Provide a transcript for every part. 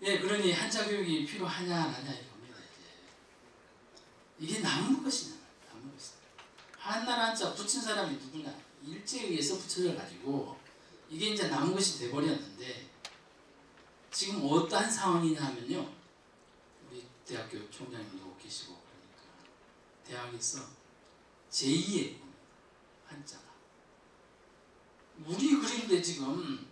예, 그러니 한자 교육이 필요하냐 안 하냐 이겁니다. 이게 남은 것이냐, 남은 것이냐. 한나라 한자 붙인 사람이 누구냐? 일제에 의해서 붙여져 가지고 이게 이제 남은 것이 돼버렸는데 지금 어떠한 상황이냐 하면요. 우리 대학교 총장님도 계시고 그러니까 대학에서 제2의 한자가 우리 그린데 지금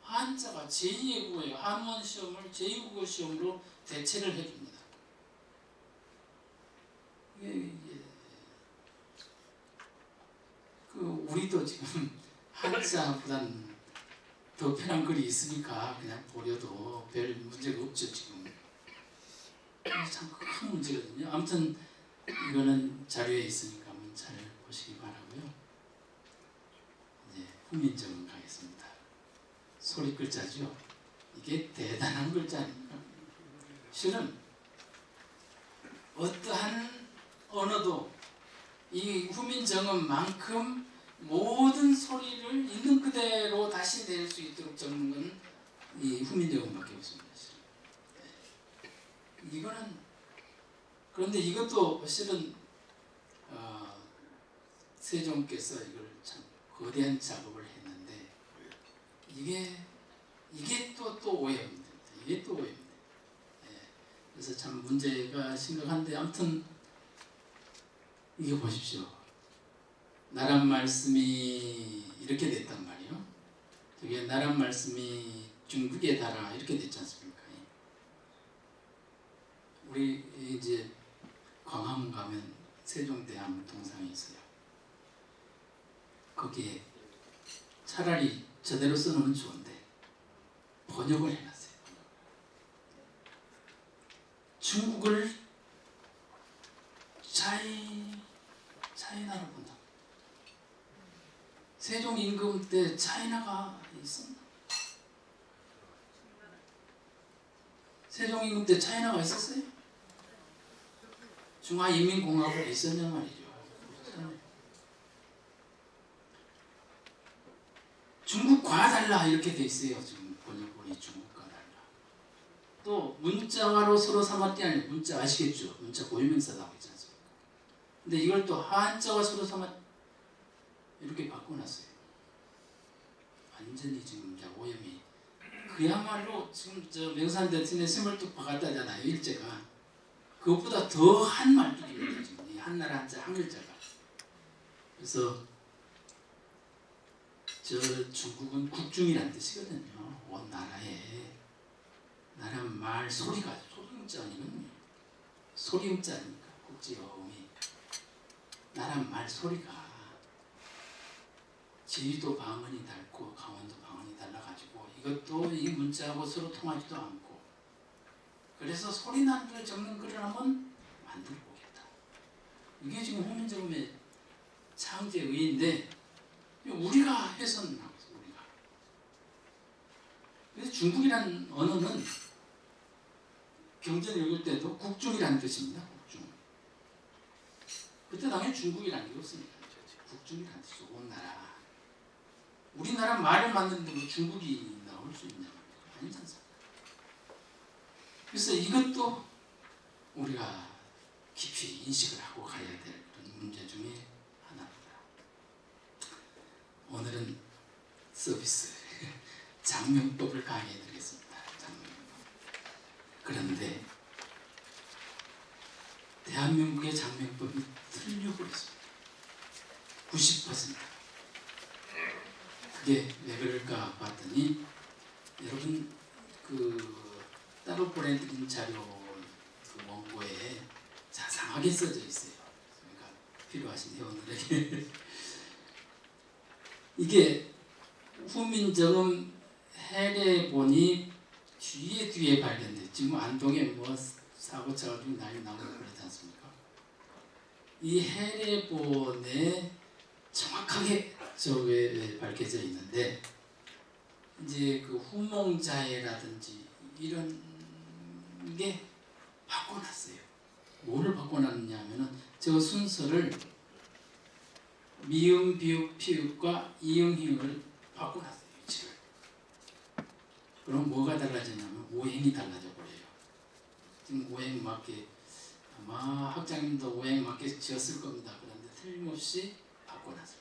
한자가 제2의 국어예요. 한원 시험을 제2국어 시험으로 대체를 해줍니다. 우리도 지금 한자보다는 더 편한 글이 있으니까 그냥 버려도 별 문제가 없죠 지금. 참 큰 문제거든요. 아무튼 이거는 자료에 있으니까 한번 잘 보시기 바라고요. 이제 후민정음 가겠습니다. 소리 글자죠. 이게 대단한 글자 아닙니까? 실은 어떠한 언어도 이 후민정음만큼 모든 소리를 있는 그대로 다시 낼 수 있도록 적는 건 이 후민정음밖에 없습니다. 이거는 그런데 이것도 실은 세종께서 이걸 참 거대한 작업을 했는데 이게 또 오해입니다. 이게 또 오해입니다. 그래서 참 문제가 심각한데 아무튼 이게 보십시오. 나란 말씀이 이렇게 됐단 말이에요. 저게 나란 말씀이 중국에 달아 이렇게 됐지 않습니까? 우리 이제 광화문 가면 세종대왕 동상이 있어요. 거기에 차라리 저대로 써놓으면 좋은데 번역을 해놨어요. 중국을 차이나로 본다. 세종 임금 때 차이나가 있었나? 세종 임금 때 차이나가 있었어요? 중화인민공화국이 있었냐 말이죠. 중국과 달라 이렇게 돼 있어요. 지금 번역본이 중국과 달라. 또 문자화로 서로 삼았대 아니에요. 문자 아시겠죠? 문자 고유명사라고 있지 않습니까? 근데 이걸 또 한자와 서로 삼았 이렇게 바꿔놨어요. 완전히 지금 이제 오염이 그야말로 지금 저 명산대천에 스물뚝 박았다잖아요. 일제가. 그것보다 더한 말뚝입니다. 지금 이 한나라 한자 한글자가. 그래서 저 중국은 국중이라는 뜻이거든요. 온 나라에 나라 말 소리가 소리음자 아니면 소리음자 아닙니까? 국제어음이 나라 말 소리가 제주도 방언이 닳고 강원도 방언이 달라가지고 이것도 이 문자하고 서로 통하지도 않고 그래서 소리나는 걸 적는 글을 한번 만들어 보겠다. 이게 지금 후민정음의 창제 의의인데 우리가 해서는 나왔어요. 우리가. 그래서 중국이라는 언어는 경전 읽을 때도 국중이라는 뜻입니다. 국중. 그때 당연히 중국이라는 게 없으니까 국중이라는 뜻이죠. 온 나라. 우리나라 말을 만드는데 뭐 중국이 나올 수 있냐 말이죠. 아니지 않습니까? 그래서 이것도 우리가 깊이 인식을 하고 가야 될 그런 문제 중에 하나입니다. 오늘은 서비스 장명법을 강의해 드리겠습니다. 장명법. 그런데 대한민국의 장명법이 틀려버렸습니다. 90%. 그게 왜 그럴까 봤더니 여러분 따로 보내드린 자료 원고에 자상하게 써져 있어요. 그러니까 필요하신 회원들에게 이게 후민정음 해례본이 뒤에 발견됐죠. 지금 안동에 뭐 사고 쳐가지고 난리 나고 그러지 않습니까? 이 해례본에 정확하게 저게 밝혀져 있는데 이제 그 후몽자해라든지 이런 게 바꿔놨어요. 뭐를 바꿔놨느냐 하면은 저 순서를 미음, 비읍, 피읍과 이응, 히읗을 바꿔놨어요. 위치를. 그럼 뭐가 달라지냐면 오행이 달라져 버려요. 지금 오행 맞게 아마 학장님도 오행 맞게 지었을 겁니다. 그런데 틀림없이 바꿔놨을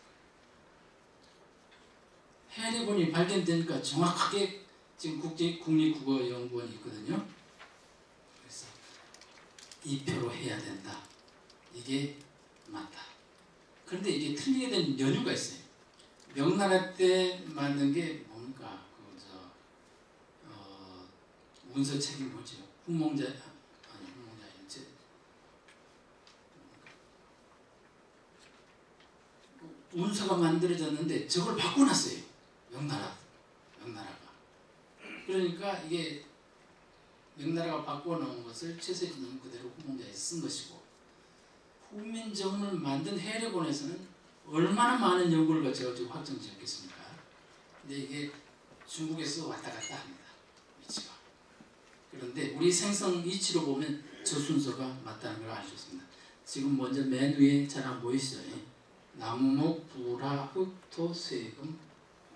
거예요. 해리본이 발견되니까 정확하게 지금 국립국어연구원이 있거든요. 그래서 이 표로 해야 된다. 이게 맞다. 그런데 이게 틀리게 된 연유가 있어요. 명나라 때 만든 게 뭡니까? 문서책이 뭐죠? 훈몽자 아니 훈몽자 일제 문서가 만들어졌는데 저걸 바꿔놨어요. 명나라가. 그러니까 이게 명나라가 바꿔놓은 것을 최세진은 그대로 훈몽자에 쓴 것이고, 후민정음을 만든 해례본에서는 얼마나 많은 연구를 거쳐가지고 확정지었겠습니까? 근데 이게 중국에서 왔다 갔다 합니다. 위치가. 그런데 우리 생성 위치로 보면 저 순서가 맞다는 걸 알 수 있습니다. 지금 먼저 맨 위에 잘 안 보이시죠? 나무목, 불화, 흑토, 쇠금,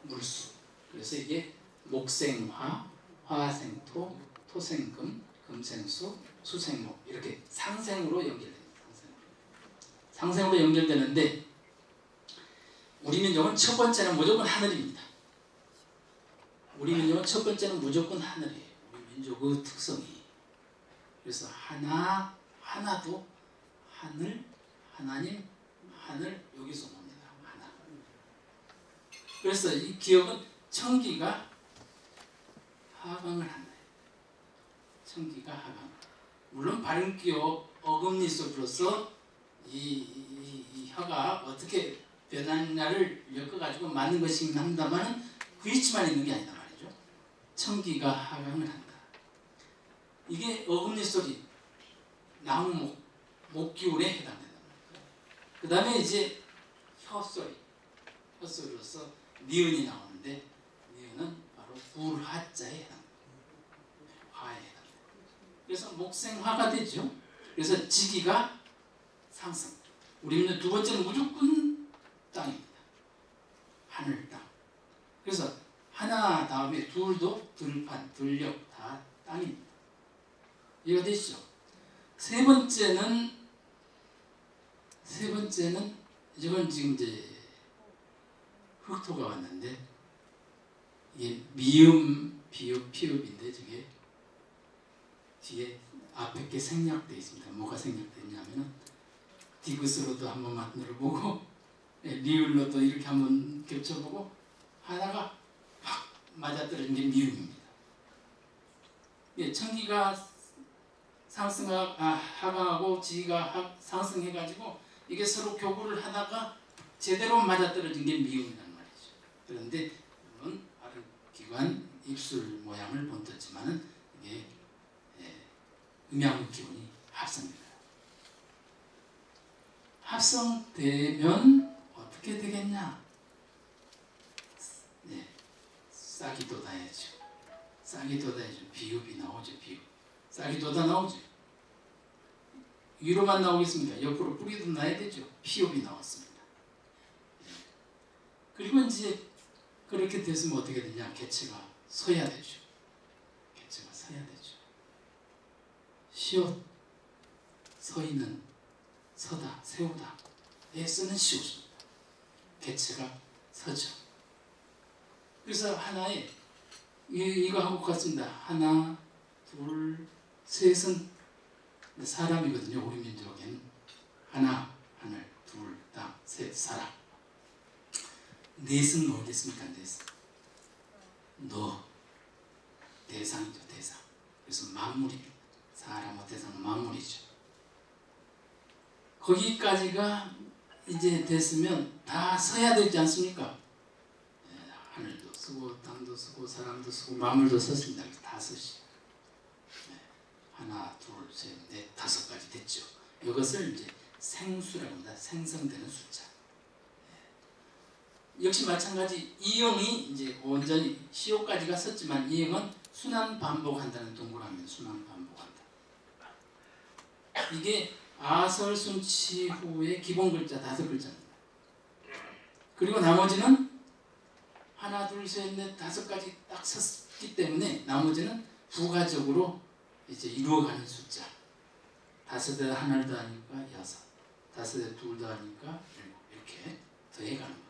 물수. 그래서 이게 목생화, 화생토, 토생금, 금생수, 수생목 이렇게 상생으로 연결됩니다. 상생으로 연결되는데 우리 민족은 첫 번째는 무조건 하늘입니다. 우리 민족은 첫 번째는 무조건 하늘이에요. 우리 민족의 특성이. 그래서 하나도 하늘, 하나님, 하늘 여기서 옵니다. 하나. 그래서 이 기억은 청기가 하강을 한다. 청기가 하강. 물론 발음기억 어금니소로서 이 혀가 어떻게 변하냐를 엮어가지고 만든 것이긴 합니다만 그 위치만 있는 게 아니다 말이죠. 청기가 하강을 한다. 이게 어금니 소리, 나무목, 목기울에 해당된다. 그 다음에 이제 혀소리로서 니은이 나오는데 니은은 바로 불화자에 해당됩니다. 화에 해당됩니다. 그래서 목생화가 되죠. 그래서 지기가 상승. 우리는 두 번째는 무조건 땅입니다. 하늘 땅. 그래서 하나 다음에 둘도 들판, 들녘 다 땅입니다. 이해가 되시죠? 세 번째는 이건 지금 이제 흑토가 왔는데 이게 미음, 비읍, 피읍인데 저게 뒤에 앞에 게 생략되어 있습니다. 뭐가 생략되어 있냐면은 디귿으로도 한번 만들어보고 리을로도 이렇게 한번 겹쳐보고 하나가 팍 맞아떨어진 게 미음입니다. 예, 청기가 하강하고 지가 상승해가지고 이게 서로 교구를 하다가 제대로 맞아떨어진 게 미음이라는 말이죠. 그런데 물론 발음기관, 입술 모양을 본떴지만은 이게 음양 기운이 합성됩니다. 합성되면 어떻게 되겠냐? 싹이 돋아야죠. 싹이 돋아야죠. 비읍이 나오죠. 비읍. 싹이 돋아 나오죠. 위로만 나오겠습니까? 옆으로 뿌리도 나야 되죠. 피읍이 나왔습니다. 그리고 이제 그렇게 됐으면 어떻게 되냐? 개체가 서야 되죠. 개체가 서야 되죠. 시옷, 서 있는, 서다, 세우다. 에서는 시옷입니다. 개체가 서죠. 그래서 하나에 이거 하고 같습니다. 하나, 둘, 셋은 사람이거든요. 우리 민족에는 하나, 하늘, 둘, 땅, 셋, 사람. 넷은 뭐겠습니까? 넷은 너, 대상이죠. 대상. 그래서 만물입니다. 사람과 대상은 만물이죠. 거기까지가 이제 됐으면 다 서야 되지 않습니까? 하늘도 쓰고 땅도 쓰고 사람도 쓰고 만물도 썼습니다. 다 쓰시. 하나, 둘, 셋, 넷, 다섯 가지 됐죠. 이것을 이제 생수라고 합니다. 생성되는 숫자. 역시 마찬가지 이형이 이제 온전히 시호까지가 썼지만 이형은 순환 반복한다는 동그라미입니다. 순환 반복한다. 이게 아설순치 후의 기본 글자 5글자입니다. 그리고 나머지는 하나, 둘, 셋, 넷, 5가지 딱 있기 때문에 나머지는 부가적으로 이제 이루어가는 숫자. 5에 하나를 더하니까 6, 5에 둘 더하니까 7 이렇게 더해가는 거.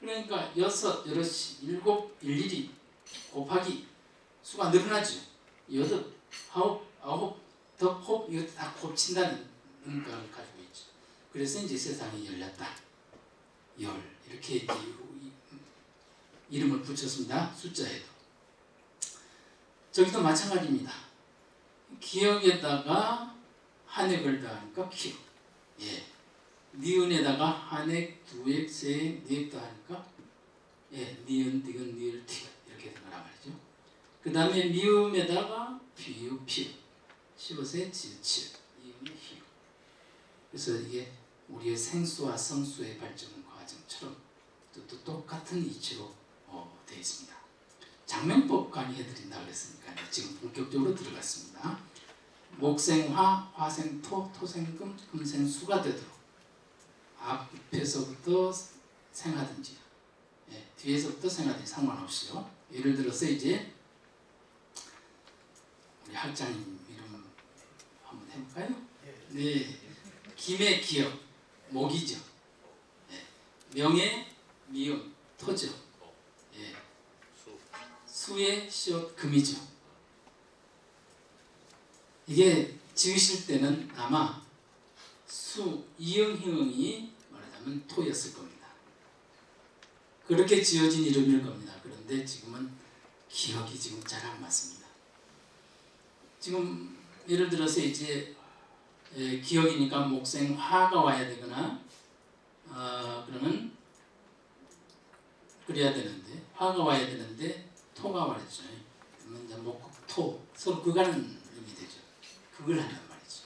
그러니까 6, 여럿이 7, 일일이 곱하기 수가 늘어나죠. 8, 9, 더 이것도 다 곱친다는 음각을 가지고 있죠. 그래서 이제 세상이 열렸다. 이렇게 이제 이름을 붙였습니다. 숫자에도. 저기도 마찬가지입니다. 기역에다가 한획을 더하니까 기역. 예. 니은에다가 한획, 두획, 세획, 니획 더하니까 예, 니은, 디귿, 니을, 티귿 이렇게 된 거란 말이죠. 그 다음에 미음에다가 비읍, 피읍, 시옷에 지읒, 치읒, 이음이 희읍. 그래서 이게 우리의 생수와 성수의 발전 과정처럼 또 똑같은 이치로 되어 있습니다. 장명법 강의해드린다 그랬으니까 지금 본격적으로 들어갔습니다. 목생화, 화생토, 토생금, 금생수가 되도록 앞에서부터 생하든지 예, 뒤에서부터 생하든지 상관없이요. 예를 들어서 이제 우리 학장님 이름 한번 해볼까요? 네, 김의 기역, 목이죠. 예, 명의 미음, 토죠. 예, 수의 시옷, 금이죠. 이게 지으실 때는 아마 수, 이응, 희응이 말하자면 토였을 겁니다. 그렇게 지어진 이름일 겁니다. 그런데 지금은 기억이 지금 잘 안 맞습니다. 지금 예를 들어서 이제 기억이니까 목생 화가 와야 되거나 그러면 그래야 되는데 화가 와야 되는데 토가 와야죠. 그러면 이제 목, 토 서로 그가는 의미 되죠. 그걸 한단 말이죠.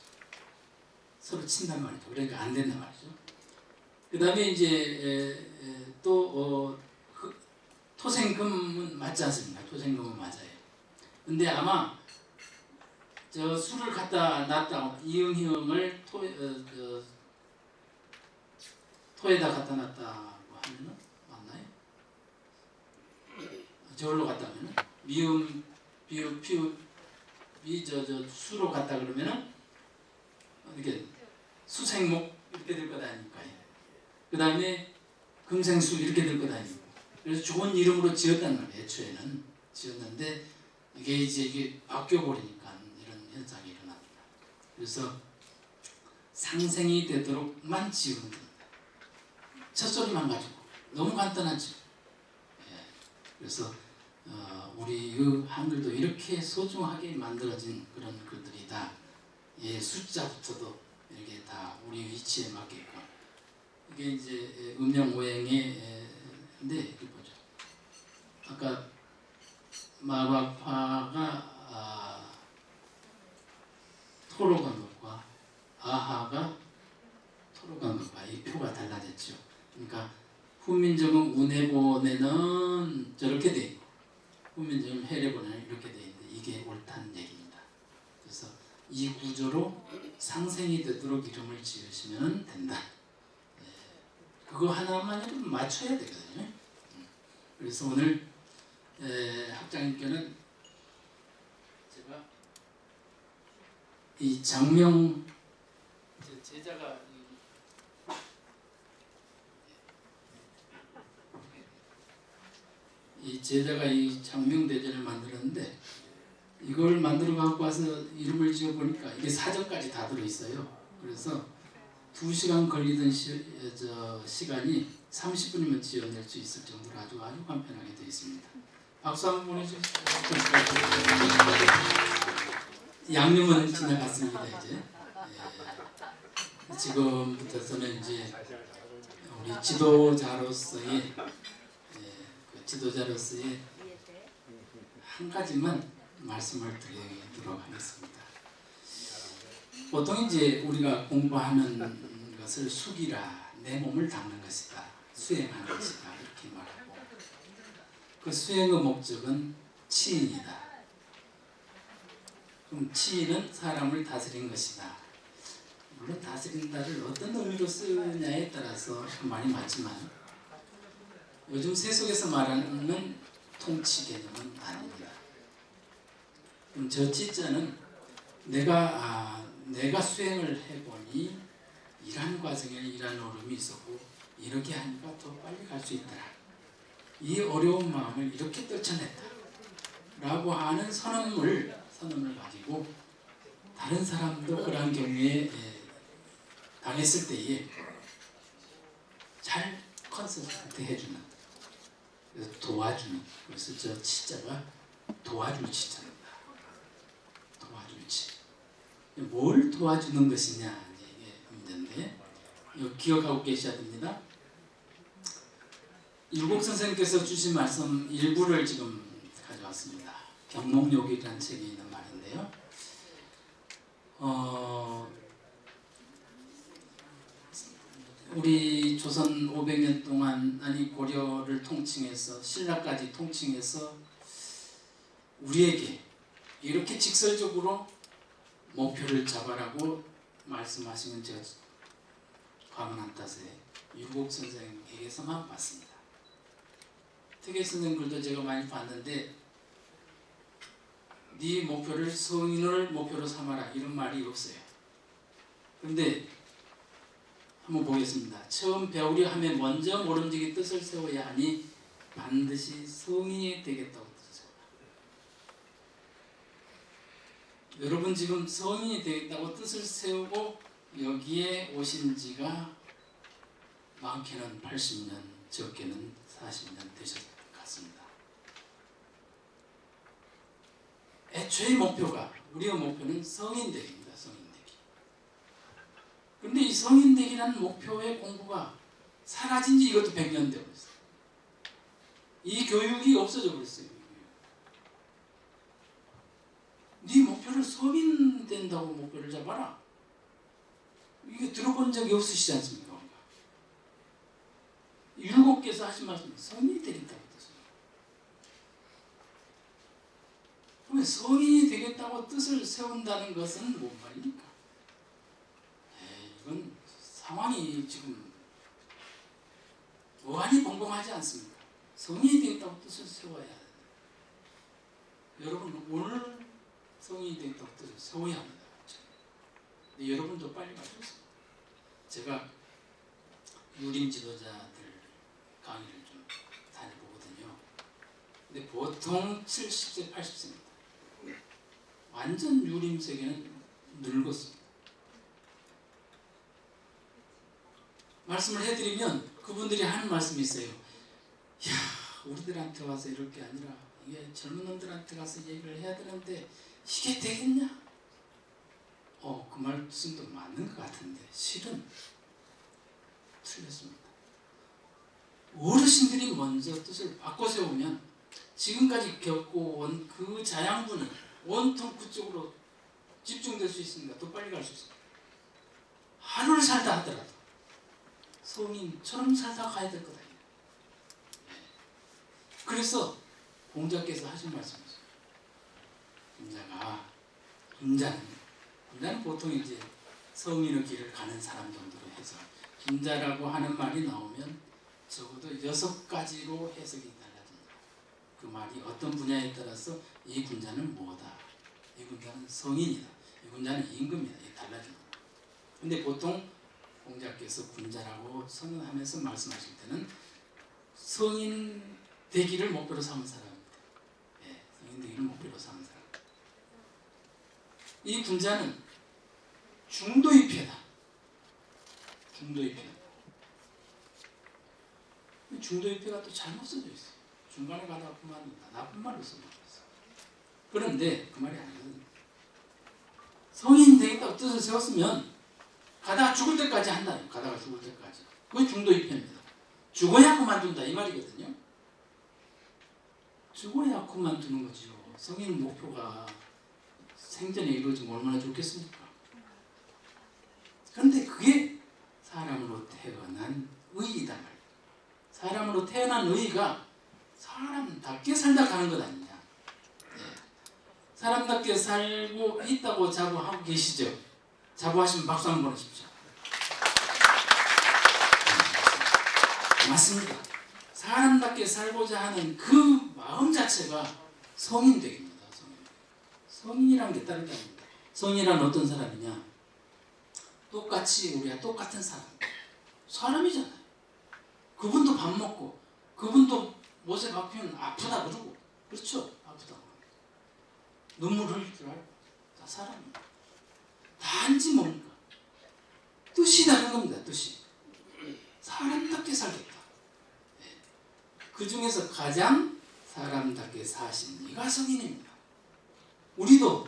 서로 친단 말이죠. 그러니까 안 된단 말이죠. 그 다음에 이제 또 토생금은 맞지 않습니까? 토생금은 맞아요. 근데 아마 저 수를 갖다 놨다 이응희응을 토에다 갖다 놨다고 하면은 맞나요? 저걸로 갖다 하면은 미음, 비읍, 피읍 저 수로 갖다 그러면은 이렇게 수생목 이렇게 될 것 아닙니까? 그 다음에 금생수 이렇게 될 것 아닙니까? 그래서 좋은 이름으로 지었단 말이에요. 애초에는 지었는데 이게 바뀌어 버리니까 이런 현상이 일어납니다. 그래서 상생이 되도록만 지으면 됩니다. 첫 소리만 가지고 너무 간단하죠. 예. 그래서 우리 한글도 이렇게 소중하게 만들어진 그런 글들이다. 예, 숫자부터도 이렇게 다 우리 위치에 맞게끔 이게 이제 음영 오행인데 이렇게 보죠. 아까 마박화가 토로 간 것과 아하가 토로 간 것과 이 표가 달라졌죠. 그러니까 훈민정음 운해본에는 저렇게 돼 있고 훈민정음 해례본에는 이렇게 돼 있는데 이게 옳다는 얘기입니다. 그래서 이 구조로 상생이 되도록 이름을 지으시면 된다. 그거 하나만 맞춰야 되거든요. 그래서 오늘 학장님께는 제가 이 장명 제자가 이 장명대전을 만들었는데 이걸 만들어 갖고 와서 이름을 지어 보니까 이게 사전까지 다 들어 있어요. 그래서 2시간 걸리던 시간이 30분이면 지어낼 수 있을 정도로 아주 간편하게 되어 있습니다. 박수 한번 보내주세요. 양념은 지나갔습니다. 이제 지금부터는 이제 우리 지도자로서의 한 가지만 말씀을 드리도록 하겠습니다. 보통 이제 우리가 공부하는 것을 숙이라, 내 몸을 닦는 것이다, 수행하는 것이다 이렇게 말하고 그 수행의 목적은 치인이다. 그럼 치인은 사람을 다스린 것이다. 물론 다스린다를 어떤 의미로 쓰느냐에 따라서 말이 맞지만 요즘 세속에서 말하는 통치 개념은 아닙니다. 그럼 저 지자는 내가 수행을 해보니 이러한 과정에 이러한 어려움이 있었고 이렇게 하니까 더 빨리 갈 수 있더라. 이 어려운 마음을 이렇게 떨쳐냈다 라고 하는 선언을 가지고 다른 사람도 그러한 경우에 당했을 때에 잘 컨설트 해주는, 그래서 도와주는, 그래서 저 치자가 도와줄 치자입니다. 도와줄 치. 뭘 도와주는 것이냐 이게 문제인데, 이거 기억하고 계셔야 됩니다. 율곡 선생님께서 주신 말씀 일부를 지금 가져왔습니다. 경목욕이라는 책에 있는 말인데요. 우리 조선 500년 동안, 아니 고려를 통칭해서 신라까지 통칭해서 우리에게 이렇게 직설적으로 목표를 잡아라고 말씀하시면 제가 과문한 탓에 율곡 선생에게서만 봤습니다. 특혜 선생 글도 제가 많이 봤는데, 네 목표를 성인을 목표로 삼아라 이런 말이 없어요. 그런데 한번 보겠습니다. 처음 배우려 하면 먼저 모름지기 뜻을 세워야 하니 반드시 성인이 되겠다고 뜻을 세워라. 여러분 지금 성인이 되겠다고 뜻을 세우고 여기에 오신 지가 많게는 80년, 적게는 40년 되셨을 것 같습니다. 애초의 목표가, 우리의 목표는 성인 되기입니다. 성인 되기. 그런데 이 성인 되기라는 목표의 공부가 사라진 지 이것도 100년 되고 있어요. 이 교육이 없어져 버렸어요. 네 목표를 성인 된다고 목표를 잡아라. 이게 들어본 적이 없으시지 않습니까? 율곡께서 하신 말씀, 성인이 되겠다고 뜻을. 그러면 성인이 되겠다고 뜻을 세운다는 것은 뭔 말입니까? 이건 상황이 지금 어안이 벙벙하지 않습니까? 성인이 되겠다고 뜻을 세워야 합니다. 여러분 오늘 성인이 되겠다고 뜻을 세워야 합니다. 근데 여러분도 빨리 가셨습니다. 제가 유림 지도자들 강의를 좀 다녀보거든요. 근데 보통 70세, 80세입니다. 완전 유림 세계는 늙었습니다. 말씀을 해드리면 그분들이 하는 말씀이 있어요. 야, 우리들한테 와서 이럴 게 아니라 이게 젊은 놈들한테 가서 얘기를 해야 되는데 이게 되겠냐? 그 말씀도 맞는 것 같은데 실은 틀렸습니다. 어르신들이 먼저 뜻을 바꿔 세우면 지금까지 겪어온 그 자양분이 온통 그쪽으로 집중될 수 있습니다. 더 빨리 갈 수 있습니다. 하루를 살다 하더라도 성인처럼 살다 가야 될 거다. 그래서 공자께서 하신 말씀이죠. 군자는 보통 이제 성인의 길을 가는 사람 정도로 해서 군자라고 하는 말이 나오면 적어도 6가지로 해석이 달라집니다. 그 말이 어떤 분야에 따라서 이 군자는 뭐다, 이 군자는 성인이다, 이 군자는 임금이다, 이게 달라집니다. 근데 보통 공자께서 군자라고 선언하면서 말씀하실 때는 성인 되기를 목표로 삼은 사람입니다. 성인 되기를 목표로 삼은 사람. 이 군자는 중도입회다. 중도입회가 또 잘못 써져 있어요. 중간에 가다가 그만둔다. 나쁜 말로 써져 있어요. 그런데 그 말이 아니거든요. 성인 되겠다고 뜻을 세웠으면 가다가 죽을 때까지 한다. 가다가 죽을 때까지. 그게 중도입회입니다. 죽어야 그만둔다 이 말이거든요. 죽어야 그만두는 거죠. 성인 목표가 생전에 이루어지면 얼마나 좋겠습니까? 그런데 그게 사람으로 태어난 의이다 말이에요. 사람으로 태어난 의의가 사람답게 살다 가는 것 아니냐. 사람답게 살고 있다고 자부하고 계시죠? 자부하시면 박수 한번 보내십시오. 맞습니다. 사람답게 살고자 하는 그 마음 자체가 성인되기입니다. 성인이라는 게 다른 게 아닙니다. 성인이란 어떤 사람이냐? 똑같이 우리가 똑같은 사람이잖아요. 그분도 밥 먹고 그분도 못에 박히면 아프다 그러고 그렇죠? 아프다고 눈물 흘릴 줄 알고 다 사람입니다. 단지 뭡니까? 뜻이 다른 겁니다. 뜻이 사람답게 살겠다. 그 중에서 가장 사람답게 사신 이가 성인입니다. 우리도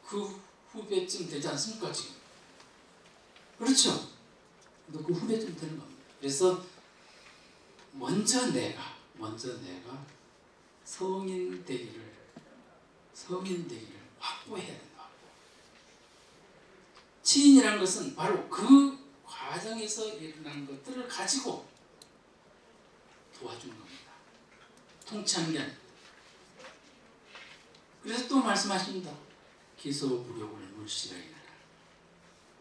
그 후배쯤 되지 않습니까 지금? 그렇죠? 그 후배쯤 되는 겁니다. 그래서 먼저 내가 성인 되기를 확보해야 된다. 치인이라는 것은 바로 그 과정에서 일어난 것들을 가지고 도와주는 겁니다. 통치하는 게 아닙니다. 그래서 또 말씀하십니다. 기소부력을 물시라이나라.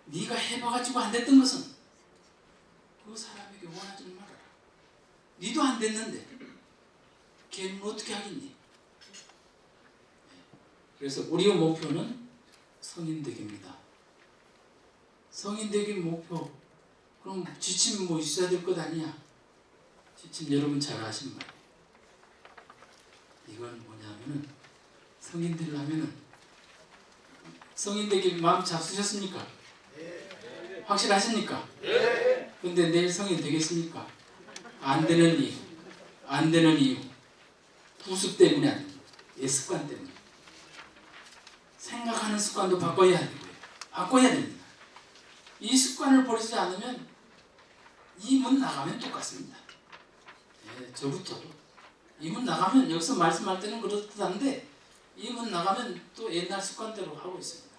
네가 해봐가지고 안 됐던 것은 그 사람에게 원하지 말아라. 네도 안 됐는데 걔는 어떻게 하겠니? 그래서 우리의 목표는 성인되기입니다. 성인되기 목표. 그럼 지침 뭐 있어야 될 것 아니야? 지침 여러분 잘 아시는 말이에요. 이건 뭐냐면은 성인 되려면은 성인 되기 마음 잡수셨습니까? 확실하십니까? 근데 내일 성인 되겠습니까? 안 되는 이유 부습 때문에 안 됩니다. 습관 때문에. 생각하는 습관도 바꿔야 되고요. 바꿔야 됩니다. 이 습관을 버리지 않으면 이 문 나가면 똑같습니다. 저부터도 이 문 나가면 여기서 말씀할 때는 그렇듯한데 이 문 나가면 또 옛날 습관대로 하고 있습니다.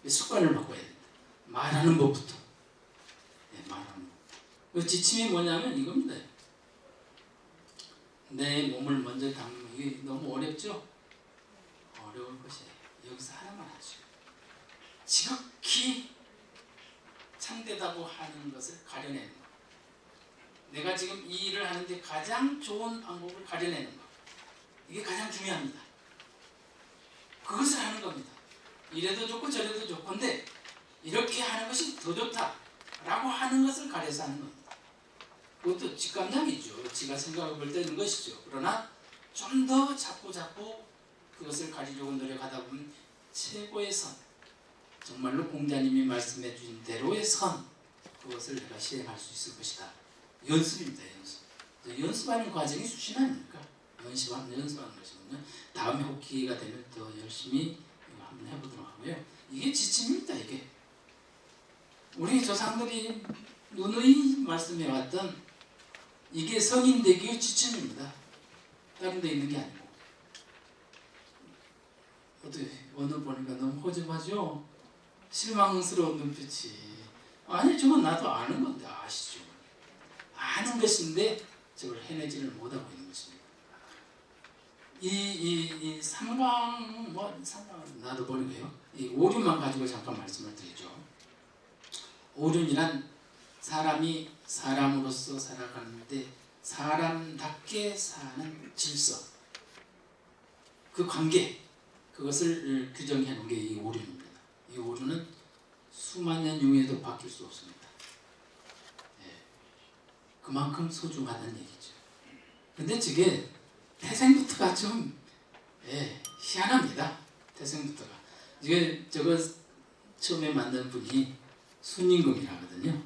습관을 바꿔야 됩니다. 말하는 법부터. 말하는 법. 지침이 뭐냐면 이겁니다. 내 몸을 먼저 닦는 게 너무 어렵죠? 어려울 것이에요. 여기서 하나만 하죠. 지극히 참되다고 하는 것을 가려내는 것. 내가 지금 이 일을 하는데 가장 좋은 방법을 가려내는 것. 이게 가장 중요합니다. 그것을 하는 겁니다. 이래도 좋고 저래도 좋건데 이렇게 하는 것이 더 좋다라고 하는 것을 가려서 하는 겁니다. 그것도 직감량이죠. 지가 생각해 볼 때는 것이죠. 그러나 좀 더 자꾸 그것을 가지려고 노력하다 보면 최고의 선, 정말로 공자님이 말씀해 주신 대로의 선, 그것을 내가 시행할 수 있을 것이다. 연습입니다. 연습하는 과정이 수신 아닙니까? 연습하는 것이거든요. 다음에 혹 기회가 되면 더 열심히 한번 해보도록 하고요. 이게 지침입니다. 이게 우리 조상들이 누누이 말씀해왔던 이게 성인되기의 지침입니다. 다른 데 있는 게 아니고. 어느 보니까 너무 호접하죠? 실망스러운 눈빛이. 아니 저건 나도 아는 건데 아시죠? 아는 것인데 저걸 해내지를 못하고 있는 것입니다. 이 삼강 나도 버리고요. 이 오륜만 가지고 잠깐 말씀을 드리죠. 오륜이란 사람이 사람으로서 살아가는데 사람답게 사는 질서, 그 관계, 그것을 규정해 놓은 게 이 오륜입니다. 이 오륜은 수만 년 이후에도 바뀔 수 없습니다. 그만큼 소중하다는 얘기죠. 근데 저게 태생부터가 좀 희한합니다. 태생부터가. 저거 처음에 만든 분이 순임금이라거든요.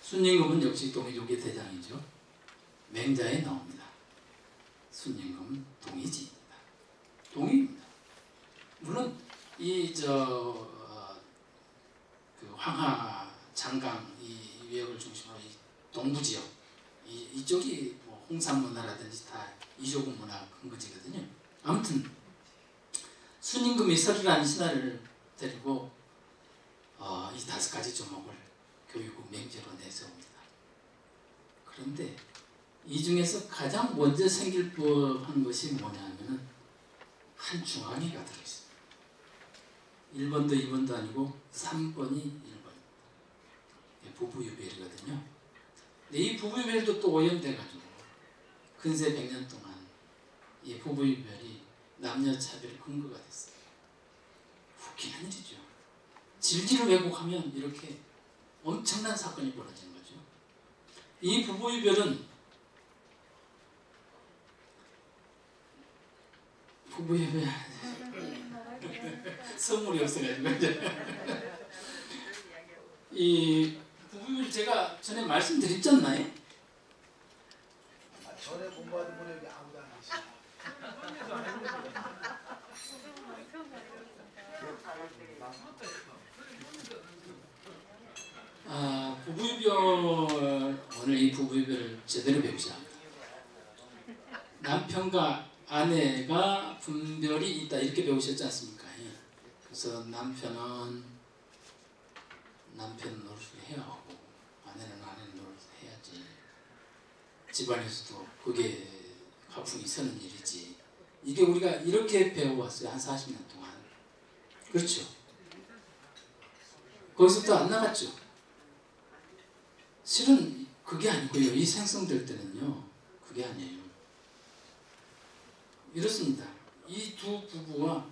순임금은 역시 동이족의 대장이죠. 맹자에 나옵니다. 순임금은 동이지입니다. 동이입니다. 물론 그 황하, 장강 이 위역을 중심으로 이 동부 지역 이쪽이 뭐 홍산 문화라든지 다 이조국 문화 근거지거든요. 아무튼 순임금이 설이라는 신하를 데리고 이 5가지 조목을 교육국 맹제로 내세웁니다. 그런데 이 중에서 가장 먼저 생길 법한 것이 뭐냐면은 한 중앙이가 들어있습니다. 1번도 2번도 아니고 3번이 1번입니다. 부부유별이거든요. 근데 이 부부유별도 또 오염돼가지고 근세 100년 동안 이 부부이별이 남녀차별 근거가 됐어요. 웃기는 일이죠. 질질을 왜곡하면 이렇게 엄청난 사건이 벌어진 거죠. 이 부부이별은 선물이 없어가지고 이 부부이별 제가 전에 말씀드렸지 않나요? 전에 공부하던 분이 여기 아무도 안 계시죠. 부부이별, 오늘 이 부부이별을 제대로 배우자 합니다. 남편과 아내가 분별이 있다 이렇게 배우셨지 않습니까? 그래서 남편은 남편 노릇을 해야 하고 아내는 아내 노릇을 해야지. 집안에서도 그게 가풍이 서는 일이지. 이게 우리가 이렇게 배워왔어요. 한 40년 동안. 그렇죠? 거기서부터 안 나갔죠. 실은 그게 아니고요. 이 생성될 때는요. 그게 아니에요. 이렇습니다. 이 두 부부가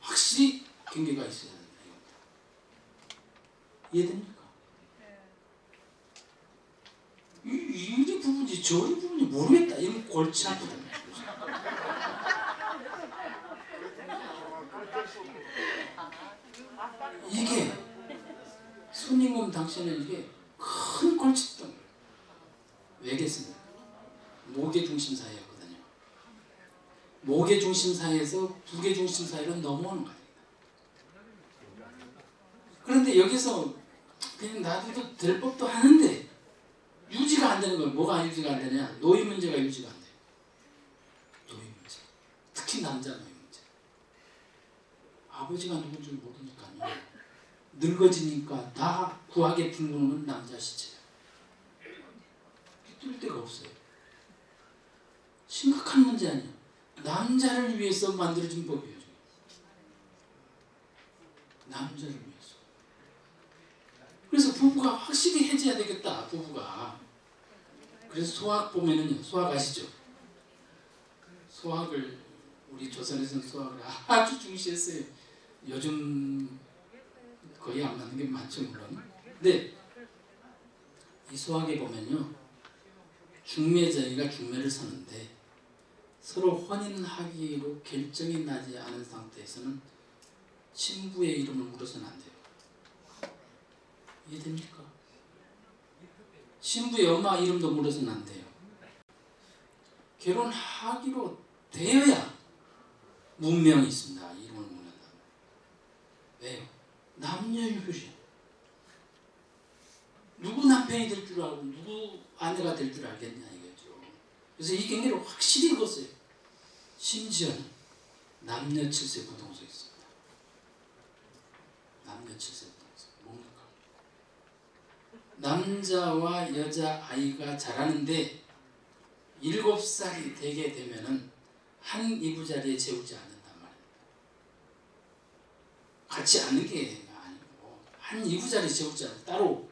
확실히 경계가 있어야 된다. 이해됩니까? 이리 부분지 저리 부분지 모르겠다. 이러면 골치 아프다. 이게 순임금 당시에는 이게 큰 골칫덩 거예요. 왜겠습니까? 목의 중심 사이였거든요. 목의 중심 사이에서 북의 중심 사이로 넘어오는 거예요. 그런데 여기서 그냥 놔둬도 될 법도 하는데 유지가 안 되는 거예요. 뭐가 유지가 안 되냐? 노인 문제가 유지가 안 돼요. 노인 문제. 특히 남자 노인 문제. 아버지가 누군 줄 모르니까요. 늙어지니까 다 구하게 둥그는 남자 시체예요. 뜰 데가 없어요. 심각한 문제 아니에요. 남자를 위해서 만들어진 법이에요. 남자를 위해서. 그래서 부부가 확실히 해줘야 되겠다. 부부가. 그래서 소학 보면은요. 소학 아시죠? 소학을 우리 조선에서는 소학을 아주 중시했어요. 요즘 거의 안 맞는 게 많죠 물론. 근데 이 소학에 보면요. 중매자이가 중매를 서는데 서로 혼인하기로 결정이 나지 않은 상태에서는 신부의 이름을 물어서는 안 돼요. 이해됩니까? 신부의 엄마 이름도 물어서는 안 돼요. 결혼하기로 되어야 문명이 있습니다. 이름을 묻는다. 왜요? 남녀유불이야. 누구 남편이 될 줄 알고 누구 아내가 될 줄 알겠냐 이거죠. 그래서 이 경계를 확실히 그었어요. 심지어는 남녀 7세 부동석이 있습니다. 남녀 7세 부동석. 뭡니까? 남자와 여자 아이가 자라는데 7살이 되게 되면은 한 이부자리에 재우지 않는단 말입니다. 같이 앉는 게 아니고 한 이부자리에 재우지 않고 따로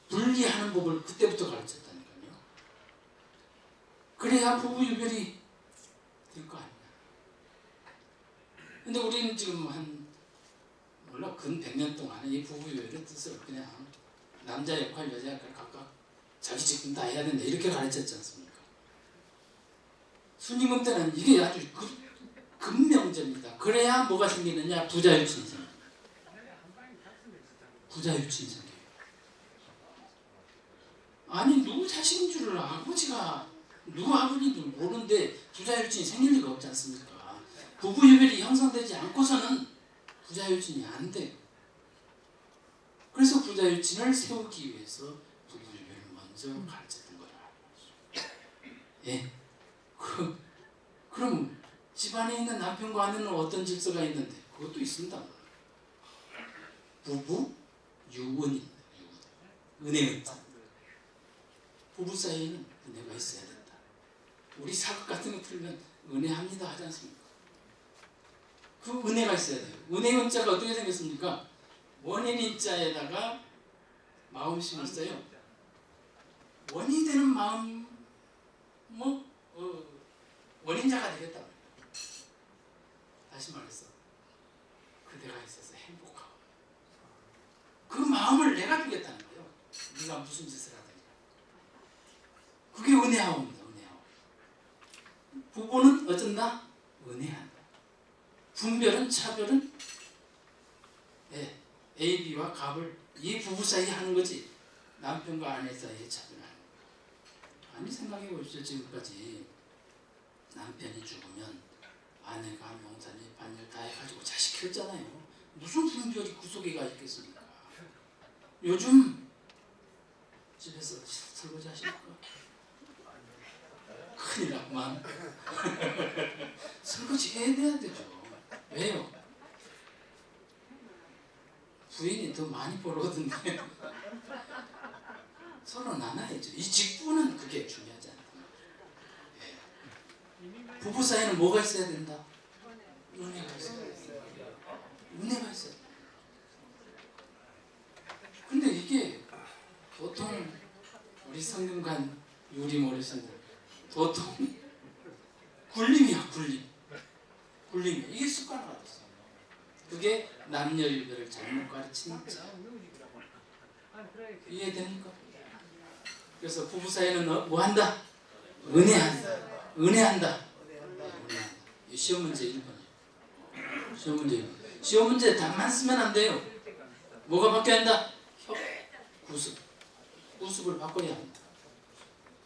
분리하는 법을 그때부터 가르쳤다니까요. 그래야 부부 유별이 될 거 아니냐. 근데 우리는 지금 한 몰라 근 100년 동안 이 부부 유별의 뜻을 그냥 남자 역할, 여자 역할 각각 자기 직분 다 해야 된다 이렇게 가르쳤지 않습니까? 순임금 때는 이게 아주 급명제입니다. 그래야 뭐가 생기느냐? 부자유친이 생깁니다. 부자유친이 생겨요. 아니 누구 자식인 줄 아버지가 누구 아버지인지 모르는데 부자유친이 생길 리가 없지 않습니까? 부부유별이 형성되지 않고서는 부자유친이 안 돼요. 그래서 부자유친을 세우기 위해서 부부유별을 먼저 가르쳤던 거라. 예. 그럼 집안에 있는 남편과 아내는 어떤 질서가 있는데 그것도 있습니다. 부부 유은입니다. 은혜는 부부 사이에는 은혜가 있어야 된다. 우리 사극 같은 거 틀면 은혜합니다 하지 않습니까? 그 은혜가 있어야 돼요. 은혜 은자가 어떻게 생겼습니까? 원인인 자에다가 마음심을 써요. 원이 되는 마음 원인자가 되겠다. 다시 말해서 그대가 있어서 행복하고 그 마음을 내가 주겠다는 거예요. 네가 무슨 짓을 하든지. 그게 은혜하옵니다. 은혜하옵. 부부는 어쩐다? 은혜한다. 분별은 차별은 A, B와 갑을 이 부부 사이에 하는 거지 남편과 아내 사이에 차별하는 거야. 아니 생각해 보십시오. 지금까지 남편이 죽으면 아내가 농사니 반일 다 해가지고 자식 키웠잖아요. 무슨 분별이 그 속에가 있겠습니까? 요즘 집에서 설거지 하십니까? 큰일 났구만. 설거지 해야 되죠. 왜요? 부인이 더 많이 벌거든요. 서로 나눠야죠. 이 직분은 그게 중요하지 않다. 예. 부부 사이에는 뭐가 있어야 된다? 은혜가 있어야 된다. 은혜가 있어야 된다. 근데 이게 보통 우리 성균관 유림 어르신들 보통 굴림이야. 굴림이야. 이게 습관화가 됐어. 그게 남녀일별을 잘못 가르치는 자. 이해됩니까? 그래서 부부 사이에는 뭐한다? 은혜한다. 은혜한다. 시험 문제 1번이에요. 시험 문제 1번. 시험 문제 답만 쓰면 안 돼요. 뭐가 바뀌어야 한다? 구습을 바꿔야 합니다.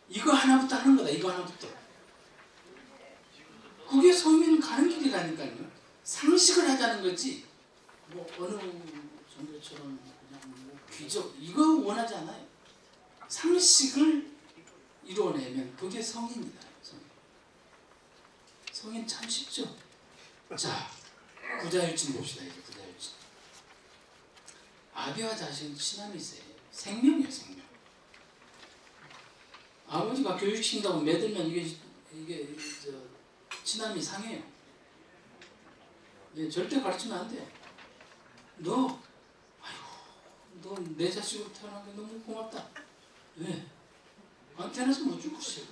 이거 하나부터 하는 거다. 이거 하나부터. 그게 성인 가는 길이라니까요. 상식을 하자는 거지. 뭐 어느 종교처럼 그냥 뭐 귀족 이거 원하지 않아요. 상식을 이루어내면 그게 성인이다. 성인 참 쉽죠. 자, 구자율증 봅시다. 이제 구자율증. 아비와 자식은 친함이 있어요. 생명이에요, 생명. 아버지가 교육시킨다고 매들면 이게 친함이 상해요. 예, 절대 가르치면 안 돼요. 너 내 자식으로 태어난 게 너무 고맙다. 왜? 안 태어나서 못 죽고 싶어.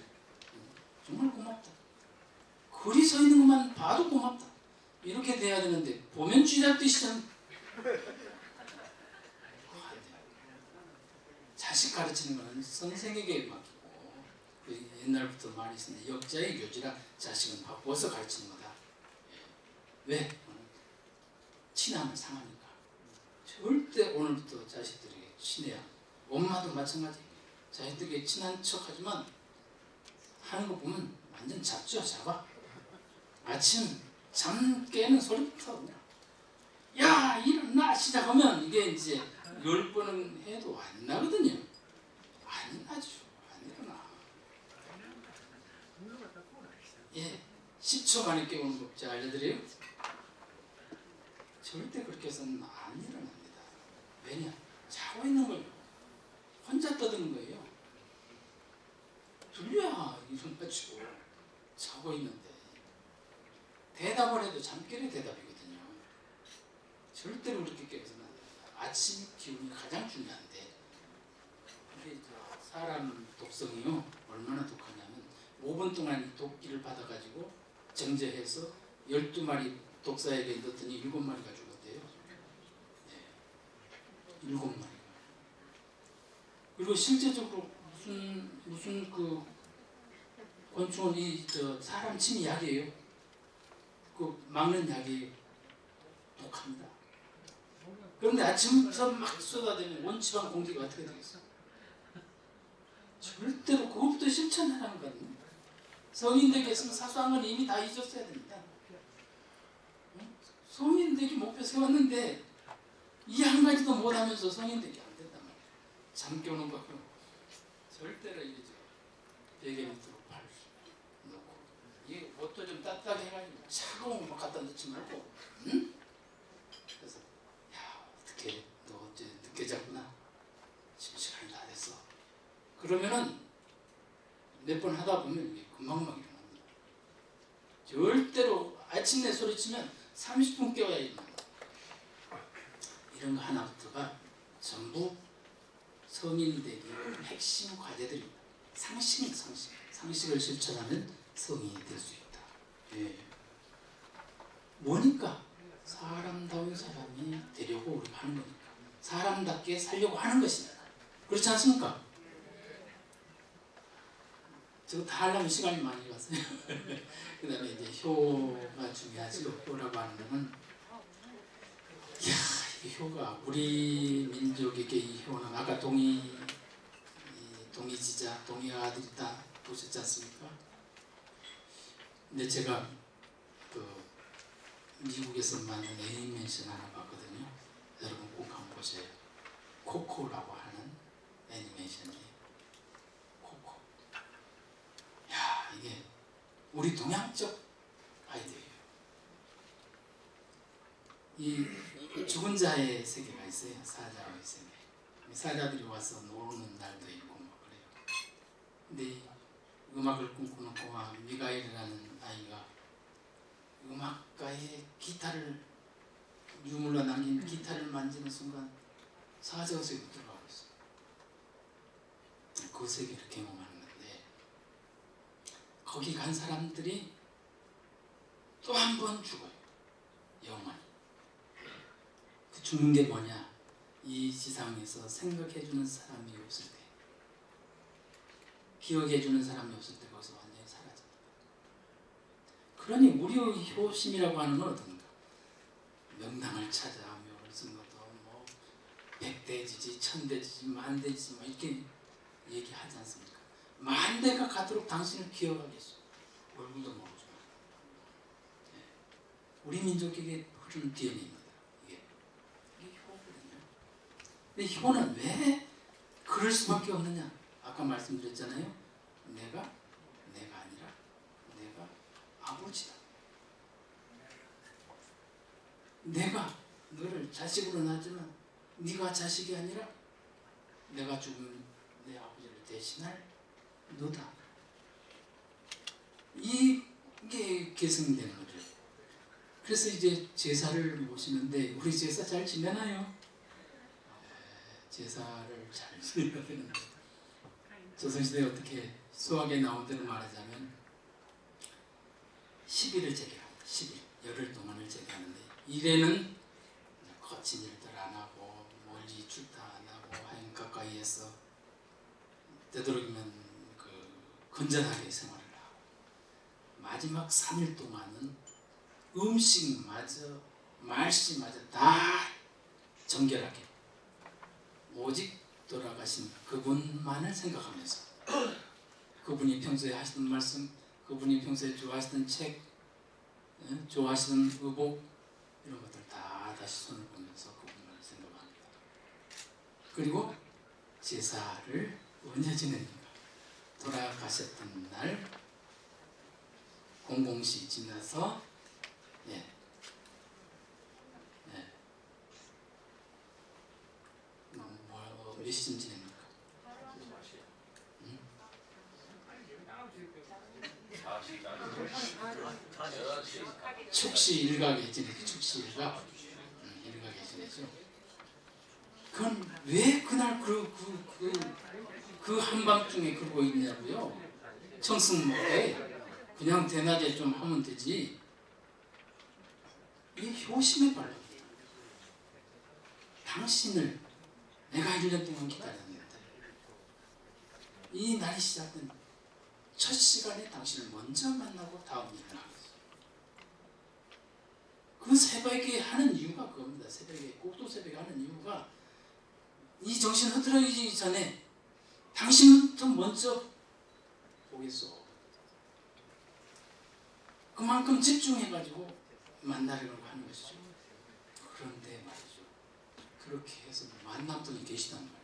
정말 고맙다. 글이 서 있는 것만 봐도 고맙다. 이렇게 돼야 되는데 보면 쥐잡 듯이 자식 가르치는 것은 선생에게 맡기고 옛날부터 많이 쓰는 역자의 교지라 자식은 바꿔서 가르치는 거다. 왜? 친함을 상하니까. 절대 오늘부터 자식들에게 친해야. 엄마도 마찬가지. 자식들에게 친한 척하지만 하는 거 보면 완전 잡죠. 잡아. 아침 잠 깨는 소리부터 그냥 야 일어나 시작하면 이게 이제 10번은 해도 안 나거든요. 안 나죠. 안 일어나. 예, 10초 만에 깨우는 법 제가 알려드려요. 절대 그렇게 해서는 안 일어납니다. 왜냐? 자고 있는 거예요. 혼자 떠드는 거예요. 들려야 일어나지고 자고 있는데 대답을 해도 잠결에 대답이거든요. 절대로 그렇게 깨서는 안 됩니다. 아침 기운이 가장 중요한데 이게 사람 독성이요 얼마나 독하냐면 5분 동안 이 독기를 받아가지고 정제해서 12마리 독사에게 넣었더니 7마리가 죽었대요. 네. 7마리가. 그리고 실제적으로 무슨 그 곤충은 사람 침 약이에요. 그 막는 약이 독합니다. 그런데 아침부터 막 쏟아내면 원치방 공기가 어떻게 되겠어? 절대로 그것부터 실천하라는 거거든요. 성인 되겠으면 사소한 건 이미 다 잊었어야 됩니다. 성인 되기 목표 세웠는데 이 한 가지도 못하면서 성인 되기 안 된단 말이에요. 잠 깨우는 거고 절대로 이게 베개 밑으로 발 놓고 이 옷도 좀 따뜻하게 해가지고 차가운 거 갖다 넣지 말고 응? 그래서 야 어떻게 너 어제 늦게 잤구나. 지금 시간이 다 됐어. 그러면은 몇 번 하다 보면 이게 금방금방 일어납니다. 절대로 아침에 소리치면 30분 깨워야 일어납니다. 이런 거 하나부터가 전부 성인 되기 핵심 과제들입니다. 상식을 실천하면 성인이 될 수 있다. 예. 뭐니까? 사람다운 사람이 되려고 우리가 하는 거니까. 사람답게 살려고 하는 것이잖아요. 그렇지 않습니까? 저거 다 하려면 시간이 많이 갔어요. 그 다음에 이제 효가 중요하죠. 효라고 하는 것은, 이야, 이 효가 우리 민족에게 이 효는 아까 동이지자, 동이가 아들이다 보셨지 않습니까? 근데 제가 그 미국에서 만든 애니메이션 하나 봤거든요. 여러분 꼭 한번 보세요. 코코라고 하는 애니메이션이에요. 코코. 야, 이게 우리 동양적 아이디어예요. 이 죽은 자의 세계가 있어요. 사자의 세계. 사자들이 와서 노는 날도 있고 뭐 그래요. 근데 이 음악을 꿈꾸는 꼬마 미가엘이라는 아이가 음악가의 기타를 유물로 남긴 기타를 만지는 순간 사자의 세계로 들어가고 있어요. 그 세계를 경험하는 건데, 거기 간 사람들이 또 한 번 죽어요. 영원히. 그 죽는 게 뭐냐? 이 지상에서 생각해주는 사람이 없을 때, 기억해주는 사람이 없을 때 거기서 완전히 사라집니다. 그러니 우리의 효심이라고 하는 건 어떤가? 명당을 찾아 묘를 쓴 것도 뭐 백대지지, 천대지지, 만대지지 뭐 이렇게 얘기하지 않습니까? 만대가 가도록 당신을 기억하겠소. 얼굴도 모르지만. 네. 우리 민족에게 흐르는 DNA입니다. 이게 효거든요. 근데 효는 왜 그럴 수밖에 없느냐? 아까 말씀드렸잖아요. 내가 아니라 내가 아버지다. 내가 너를 자식으로 낳았지만 네가 자식이 아니라 내가 죽은 내 아버지를 대신할 너다. 이게 계승되는 거죠. 그래서 이제 제사를 모시는데 우리 제사 잘 지내나요? 제사를 잘 지내야 되는데, 조선시대에 어떻게 수학에 나온 대로 말하자면 10일을 제기합니다. 10일, 열흘 동안을 제기하는데, 일에는 거친 일들 안 하고 멀리 출타 안 하고 하얀 가까이에서 되도록이면 건전하게 생활을 하고, 마지막 3일 동안은 음식마저 말씨마저 다 정결하게 오직 돌아가신 그분만을 생각하면서, 그분이 평소에 하시던 말씀, 그분이 평소에 좋아하시던 책, 좋아하시던 의복, 이런 것들 다 다시 손을 보면서 그분만을 생각합니다. 그리고 제사를 언제 지냅니까? 돌아가셨던 날 공공시 지나서 몇 시쯤 지냅니까? 축시 일각에 지내죠. 축시 일각. 일각에 지내죠. 그건 왜 그날 그 한밤중에 그러고 있냐고요? 청승 먹게 그냥 대낮에 좀 하면 되지. 이게 효심의 발로입니다. 당신을 내가 1년 동안 기다렸는데, 이 날이 시작된 첫 시간에 당신을 먼저 만나고 다음 일을 하겠어요. 그 새벽에 하는 이유가 그겁니다. 새벽에, 꼭두 새벽에 하는 이유가 이 정신 흐트러지기 전에 당신부터 먼저 보겠소. 그만큼 집중해가지고 만나려고 하는 것이죠. 그런데 말이죠, 그렇게 해서 만난 분이 계시단 말이에요.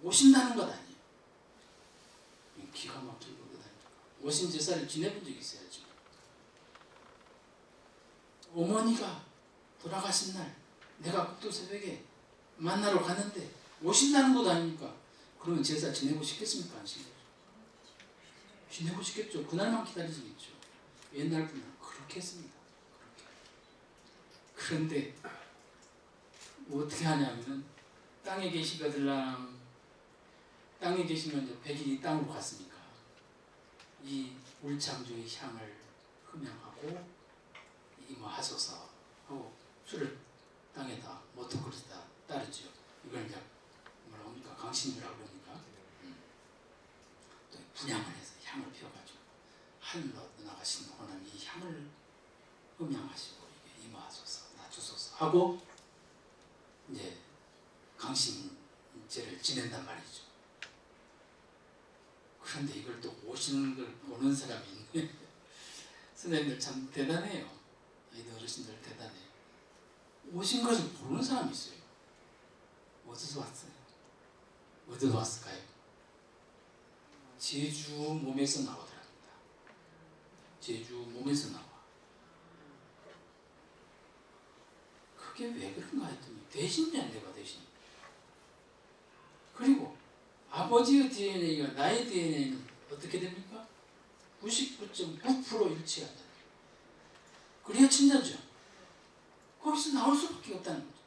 오신다는 것 아니에요. 기가 막히게 그러다니까. 오신 제사를 지내본 적이 있어야죠. 어머니가 돌아가신 날 내가 꼭두 새벽에 만나러 갔는데 오신다는 것 아닙니까? 그러면 제사 지내고 싶겠습니까? 안 지내고? 지내고 싶겠죠. 그날만 기다리시겠죠. 옛날 분은 그렇게 했습니다. 그런데 어떻게 하냐면, 땅에 계시거들랑 땅에 계시면 이제 100일이 땅으로 갔으니까 이 울창주의 향을 흠양하고 임하소서 하고 술을 땅에다 모토그릇에다 따르죠. 이걸 이제 뭐라고 합니까? 강신주라고 그러니까 또 분향을 해서 향을 피워가지고 하늘로 나가신 하나님 이 향을 흠양하시고 이게 임하소서 낮추소서 하고 이제 강신제를 지낸단 말이죠. 그런데 이걸 또 오시는 걸 보는 사람이 있네. 선생님들 참 대단해요. 아이들 어르신들 대단해요. 오신 것을 보는 사람이 있어요. 어디서 왔어요? 어디서 왔을까요? 제주 몸에서 나오더랍니다. 제주 몸에서 나와. 그게 왜 그런가 했더니 대신자인데가 대신. 그리고 아버지의 DNA가 나의 DNA는 어떻게 됩니까? 99.9% 일치한다. 그래야 친자죠. 거기서 나올 수밖에 없다는 거죠.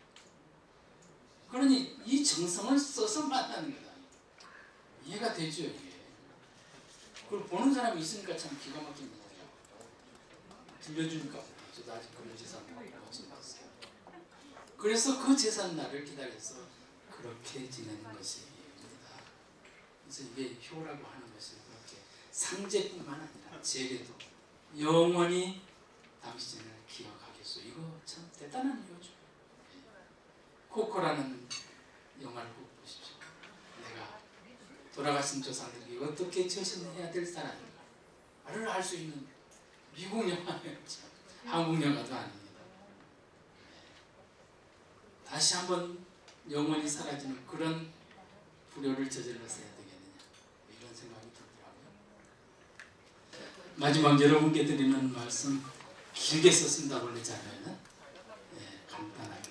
그러니 이 정성을 써서 만나는 거다. 이해가 되죠, 이게. 그걸 보는 사람이 있으니까 참 기가 막힌 거예요. 들려주니까 저도 아직 그런 재산 못 지냈어요. 그래서 그 재산 날을 기다려서 그렇게 지내는 것입니다. 그래서 이게 효라고 하는 것이 그렇게 상제뿐만 아니라 제게도 영원히 당신을 기억하겠소. 이거 참 대단한 효죠. 코코라는 영화를 꼭 보십시오. 내가 돌아가신 조상들이 어떻게 처신해야 될 사람인가를 알 수 있는 미국 영화예요. 한국 영화도 아닙니다. 다시 한번 영원히 사라지는 그런 불효를 저질렀어야 되겠느냐 이런 생각이 들더라고요. 마지막 여러분께 드리는 말씀 길게 썼습니다. 원래 자료에는 간단하게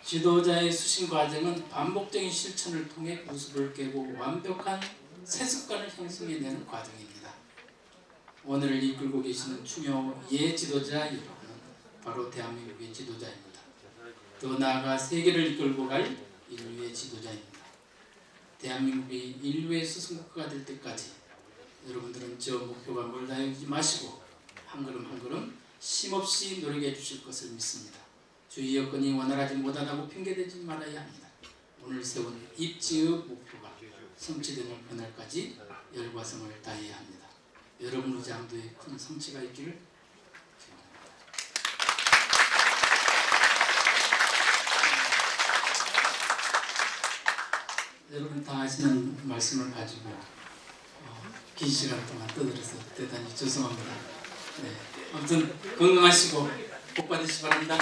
지도자의 수신 과정은 반복적인 실천을 통해 구습을 깨고 완벽한 새 습관을 형성해내는 과정입니다. 오늘을 이끌고 계시는 충효 예지도자 여러분은 바로 대한민국의 지도자입니다. 더 나아가 세계를 이끌고 갈 인류의 지도자입니다. 대한민국이 인류의 스승국가가 될 때까지 여러분들은 저 목표가 멀다 여기지 마시고 한 걸음 한 걸음 쉼없이 노력해 주실 것을 믿습니다. 주의 여건이 원활하지 못하다고 핑계대지 말아야 합니다. 오늘 세운 입지의 목표가 성취되는 그날까지 열과성을 다해야 합니다. 여러분의 장도에 큰 성취가 있기를 기원합니다. 여러분 다 아시는 말씀을 가지고 긴 시간 동안 떠들어서 대단히 죄송합니다. 아무튼 건강하시고 복 받으시기 바랍니다.